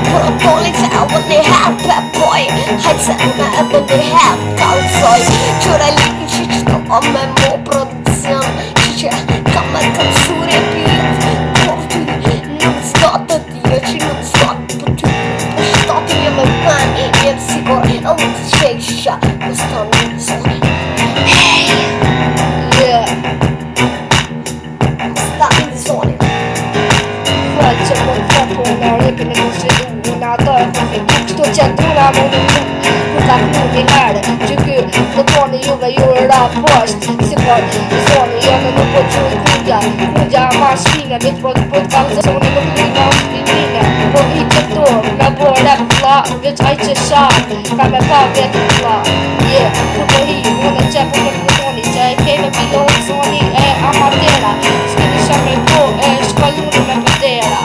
Protolit edhe një her për boj Hajtë se me edhe një her kalzoj Qëra liki që qëto o me mo produkcion Që ka me këtsure pjit Kofti nuk zgatë t'je që nuk zgatë për ty Për shtatë një me ven Jem sigur edhe të qesha Në stanë Hey Yeah Në stanë zoni Fëllë që më të po në repin e kushidu Unë ato e fëllë Kështu që t'una më në të Kur ka kënu një herë Që ky do toni juve ju e ra posht Si por zoni jone nuk po quj kundja Kundja ma shpine Mit po të kam zoni nuk një ma shpine Po i që tu me bo rap vla Veç aj që shak Ka me pa vetë vla Yeah Kur po hi unë që po me plutoni Që e keme pilot zoni e amatera S'kemi shame po e shkalluni me përdera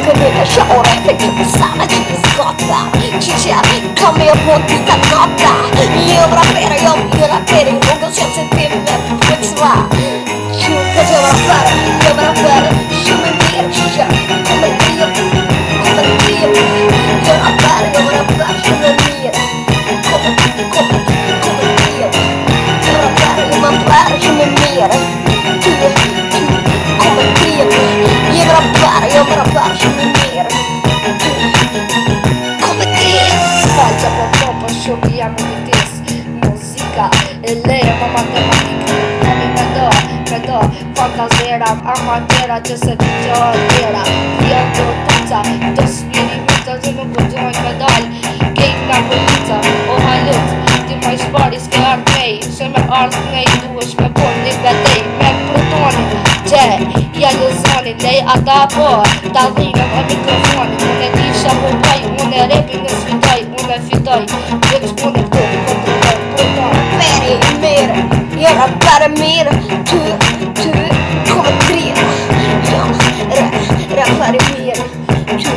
Këmi me shore Për që pësana që të zgota Që kam e po dita nota Jo rapere, jo rapere Rogës që se tim me pëtëva Që që rapere Shumë mirë që Come trio Jo rapere, shumë mirë Come trio Jo rapere, shumë mirë Come trio Jo rapere, shumë mirë Falqa po po shumë jam në vitis Muzika e leje më matematika Me do fantazera amatera që se të gjojera Jam do puca, do smiri muta që nuk u gjojnë me dal Gejt nga polica, o halut Ti ma i shpari s'ke ardh nej Se me ardh nej duesh me bon një vedej Me plutonin që ja lëzonin Nej ata po, ta dhime me mikrofonin Unë e disha po paj, unë e repin në sfitoj Unë e fitoj, veç unë e këtu kontroloj Pluton Peri mirë, jo rapere mirë Ty, come trio Jo, rapere mirë Ty,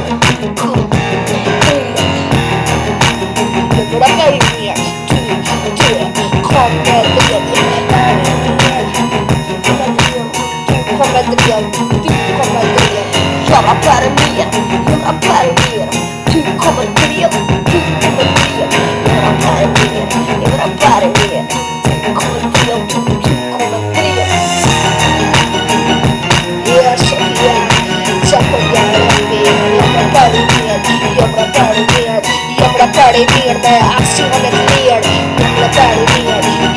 come trio Jo, rapere mirë Ty, come trio Come trio Jo rapere mirë Ty come trio Jo rapere mirë Come trio Yeah, Sofia Sofia Jo rapere mirë Me aksionet lirë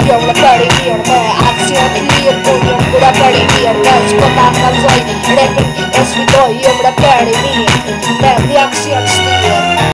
Jo rapere mirë Me aksionet lirë Po jo rapere mirë Me shko ta kalzoj Repin e sfidoj Jo rapere mirë Me një aksion stilë